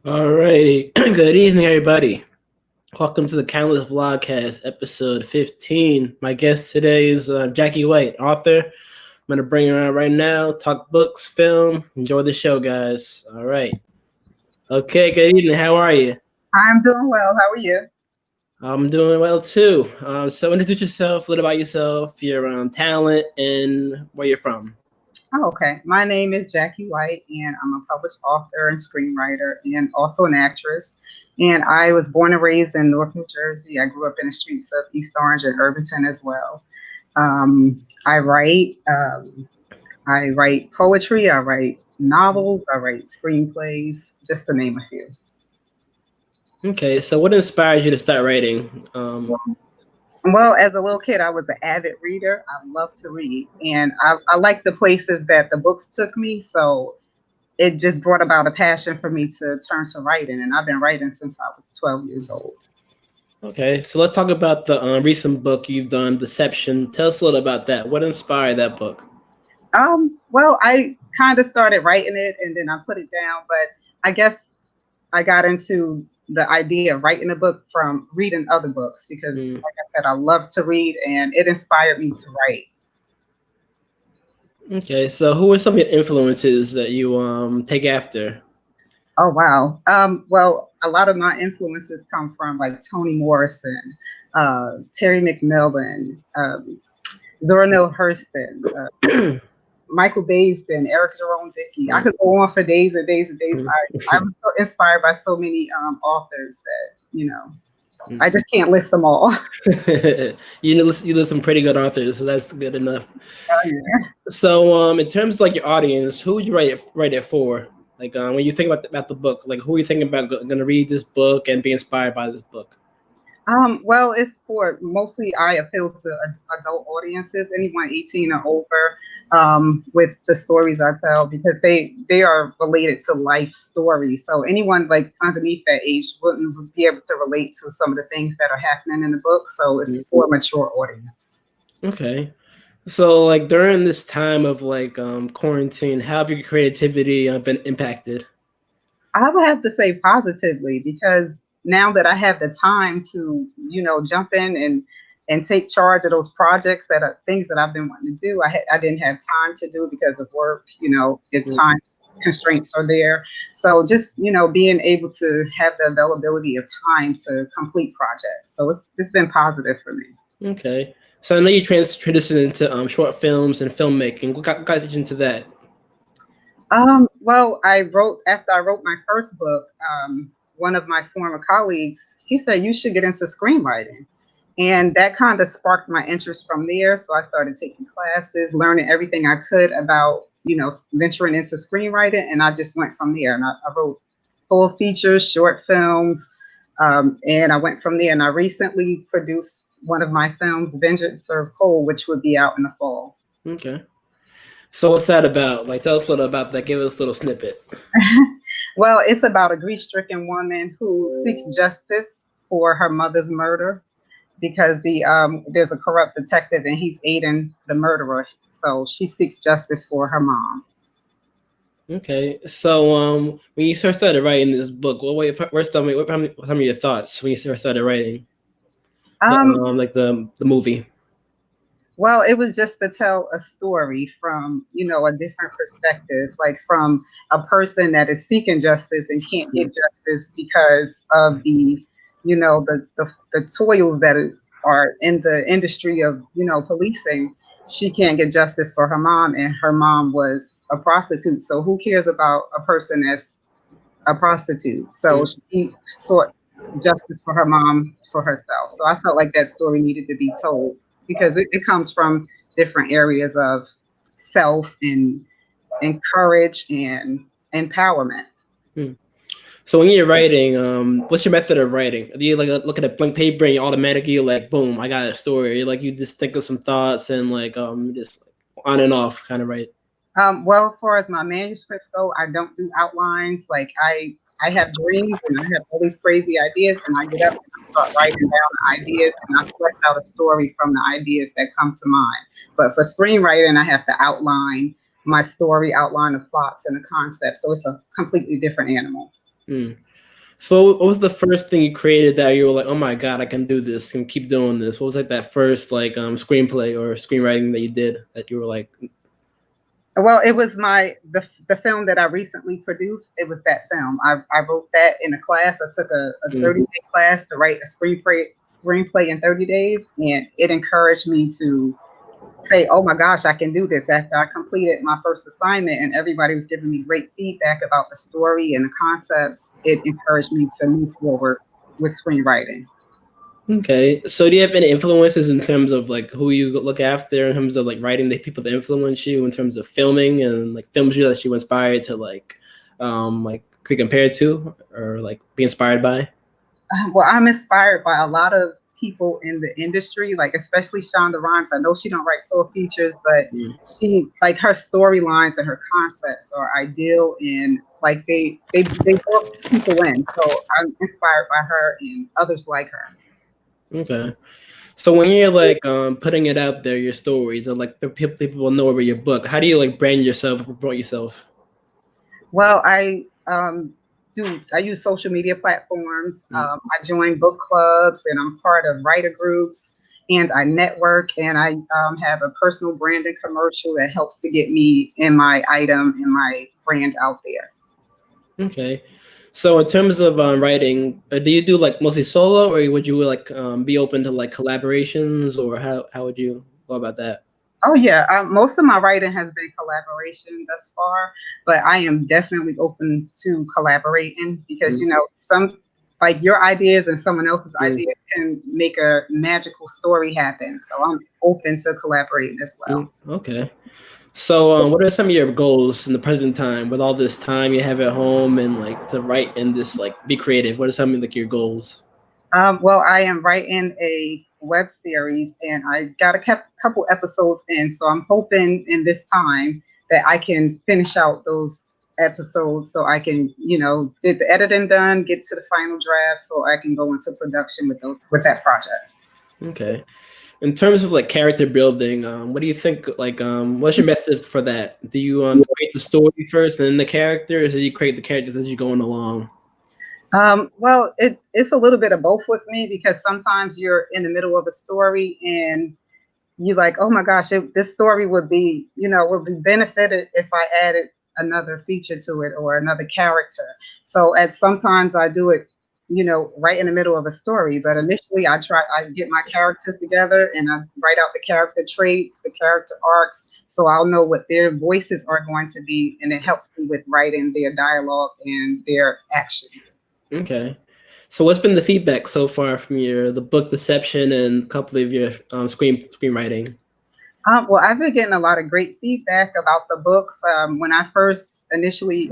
Alrighty, good evening, everybody. Welcome to the Countless Vlogcast, episode 15. My guest today is Jackie White, author. I'm going to bring her on right now, talk books, film. Enjoy the show, guys. All right. Okay, good evening. How are you? I'm doing well. How are you? I'm doing well, too. So introduce yourself, a little about yourself, your talent, and where you're from. Oh, okay. My name is Jackie White, and I'm a published author and screenwriter and also an actress. And I was born and raised in North New Jersey. I grew up in the streets of East Orange and Irvington as well. I write. I write poetry. I write novels. I write screenplays, just to name a few. Okay, so what inspires you to start writing? Well, as a little kid, I was an avid reader. I love to read, and I like the places that the books took me. So it just brought about a passion for me to turn to writing, and I've been writing since I was 12 years old. Okay, so let's talk about the recent book you've done, Deception. Tell us a little about that. What inspired that book? Well, I kind of started writing it and then I put it down, but I guess I got into the idea of writing a book from reading other books because, like I said, I love to read and it inspired me to write. Okay, so who are some of your influences that you take after? Oh, wow. Well, a lot of my influences come from like Toni Morrison, Terry McMillan, Zora Neale Hurston, Michael Baisden, Eric Jerome Dickey. I could go on for days and days and days. I'm so inspired by so many authors that I just can't list them all. You list some pretty good authors, so that's good enough. Oh, yeah. So, in terms of like your audience, who would you write it for? Like, when you think about the book, like who are you thinking about going to read this book and be inspired by this book? Well, it's for mostly I appeal to adult audiences, anyone 18 or over, with the stories I tell because they are related to life stories. So anyone like underneath that age wouldn't be able to relate to some of the things that are happening in the book. So it's for a mature audience. Okay. So, like during this time of like quarantine, how have your creativity been impacted? I would have to say positively because now that I have the time to, jump in and take charge of those projects that are things that I've been wanting to do, I didn't have time to do because of work. The time constraints are there. So just being able to have the availability of time to complete projects. So it's been positive for me. Okay. So I know you transitioned into short films and filmmaking. What got you into that? Well, after I wrote my first book, one of my former colleagues, he said, you should get into screenwriting. And that kind of sparked my interest from there. So I started taking classes, learning everything I could about, venturing into screenwriting. And I just went from there. And I wrote full features, short films. And I went from there. And I recently produced one of my films, Vengeance Served Cold, which would be out in the fall. Okay. So what's that about? Like, tell us a little about that. Give us a little snippet. Well, it's about a grief-stricken woman who seeks justice for her mother's murder because there's a corrupt detective and he's aiding the murderer. So she seeks justice for her mom. Okay. So when you first started writing this book, what some of your thoughts when you first started writing like the movie? Well, it was just to tell a story from, a different perspective, like from a person that is seeking justice and can't get justice because of the toils that are in the industry of, policing. She can't get justice for her mom, and her mom was a prostitute. So who cares about a person that's a prostitute? So she sought justice for her mom for herself. So I felt like that story needed to be told because it comes from different areas of self and courage and empowerment. So when you're writing, what's your method of writing? Do you like look at a blank paper and you automatically like, boom, I got a story? Like you just think of some thoughts and like just on and off kind of write? Well, as far as my manuscripts go, I don't do outlines. Like I have dreams and I have all these crazy ideas, and I get up and I start writing down the ideas, and I flesh out a story from the ideas that come to mind. But for screenwriting, I have to outline my story, outline the plots and the concept. So it's a completely different animal. So what was the first thing you created that you were like, oh my God, I can do this and keep doing this? What was like that first like screenplay or screenwriting that you did that you were like, Well, it was the film that I recently produced. It was that film. I wrote that in a class. I took a mm, 30-day class to write a screenplay in 30 days, and it encouraged me to say, "Oh my gosh, I can do this." After I completed my first assignment, and everybody was giving me great feedback about the story and the concepts, it encouraged me to move forward with screenwriting. okay. So do you have any influences in terms of like who you look after in terms of like writing the people that influence you in terms of filming and like films you that you inspired to like be compared to or like be inspired by? Well, I'm inspired by a lot of people in the industry, like especially Shonda Rhimes. I know she don't write full features, but Mm. she like her storylines and her concepts are ideal, and like they draw people in. So I'm inspired by her and others like her. Okay. So when you're like putting it out there, your stories, or like the people will know about your book, how do you like brand yourself, promote yourself? Well, I use social media platforms. Mm. I join book clubs, and I'm part of writer groups. And I network, and I have a personal branding commercial that helps to get me and my item and my brand out there. Okay. So in terms of writing, do you do like mostly solo, or would you like be open to like collaborations, or how would you go about that? Oh yeah, most of my writing has been collaboration thus far, but I am definitely open to collaborating because Mm. some like your ideas and someone else's Mm. ideas can make a magical story happen. So I'm open to collaborating as well. Mm. Okay. So what are some of your goals in the present time with all this time you have at home and like to write and this like be creative? What are some of like your goals? Well, I am writing a web series, and I got a couple episodes in, so I'm hoping in this time that I can finish out those episodes, so I can, get the editing done, get to the final draft, so I can go into production with that project. Okay. In terms of like character building, what do you think? Like, what's your method for that? Do you create the story first and then the characters, or do you create the characters as you're going along? Well, it's a little bit of both with me because sometimes you're in the middle of a story and you like, oh my gosh, this story would be benefited if I added another feature to it or another character. So at sometimes I do it, right in the middle of a story. But initially, I get my characters together and I write out the character traits, the character arcs, so I'll know what their voices are going to be, and it helps me with writing their dialogue and their actions. Okay. So, what's been the feedback so far from your the book Deception and a couple of your screenwriting? Well, I've been getting a lot of great feedback about the books. When I first initially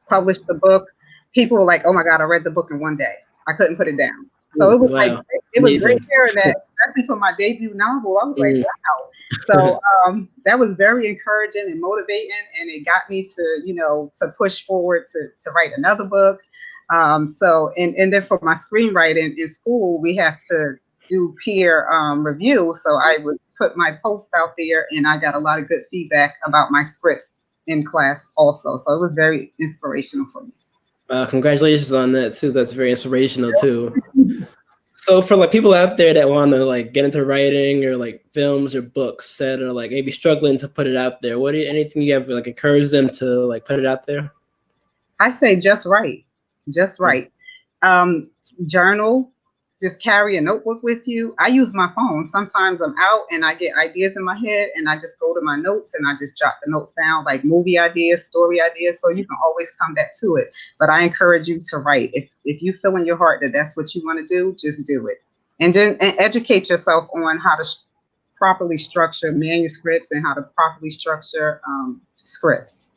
published the book, people were like, "Oh my God, I read the book in one day. I couldn't put it down." So Mm, it was like wow, it was great amazing. hearing that, especially for my debut novel. I was like, Mm. "Wow!" So that was very encouraging and motivating, and it got me to to push forward to write another book. And then for my screenwriting in school, we have to do peer review. So I would put my post out there, and I got a lot of good feedback about my scripts in class also. So it was very inspirational for me. Congratulations on that too. That's very inspirational too. So for like people out there that want to like get into writing or like films or books that are like maybe struggling to put it out there, what do you, anything you have like encourage them to like put it out there? I say just write, just write. Um, Journal, just carry a notebook with you. I use my phone. Sometimes I'm out and I get ideas in my head and I just go to my notes and I just jot the notes down, like movie ideas, story ideas. So you can always come back to it. But I encourage you to write. If you feel in your heart that that's what you want to do, just do it. And educate yourself on how to properly structure manuscripts and how to properly structure scripts.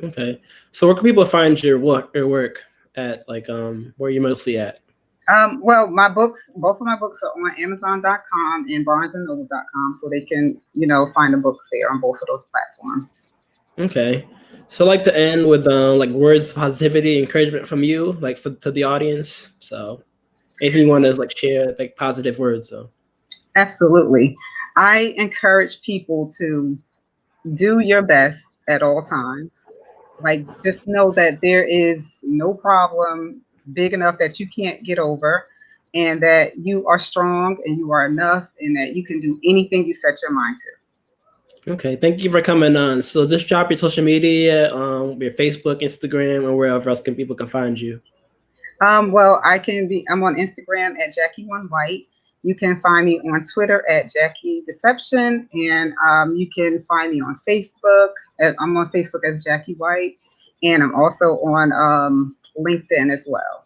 Okay. So where can people find your work at like where you mostly at? Well, both of my books are on Amazon.com and BarnesandNoble.com, so they can, find the books there on both of those platforms. Okay. So I like to end with like words of positivity, encouragement from you, like to the audience. So anything you want to like share, like positive words. So Absolutely. I encourage people to do your best at all times. Like, just know that there is no problem big enough that you can't get over, and that you are strong and you are enough and that you can do anything you set your mind to. Okay, thank you for coming on. So just drop your social media, your Facebook, Instagram, or wherever else people can find you. Well, I'm on Instagram at Jackie1White. You can find me on Twitter at Jackie Deception, and you can find me on Facebook. I'm on Facebook as Jackie White, and I'm also on LinkedIn as well.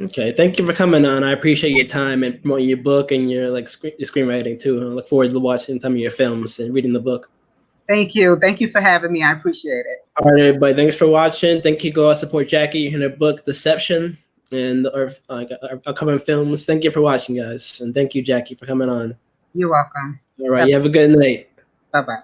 Okay, thank you for coming on. I appreciate your time and promoting your book and your your screenwriting too. I look forward to watching some of your films and reading the book. Thank you. Thank you for having me. I appreciate it. All right, everybody. Thanks for watching. Thank you. Go out support Jackie in her book Deception and our upcoming films. Thank you for watching, guys, and thank you, Jackie, for coming on. You're welcome. All right, you have a good night. Bye-bye.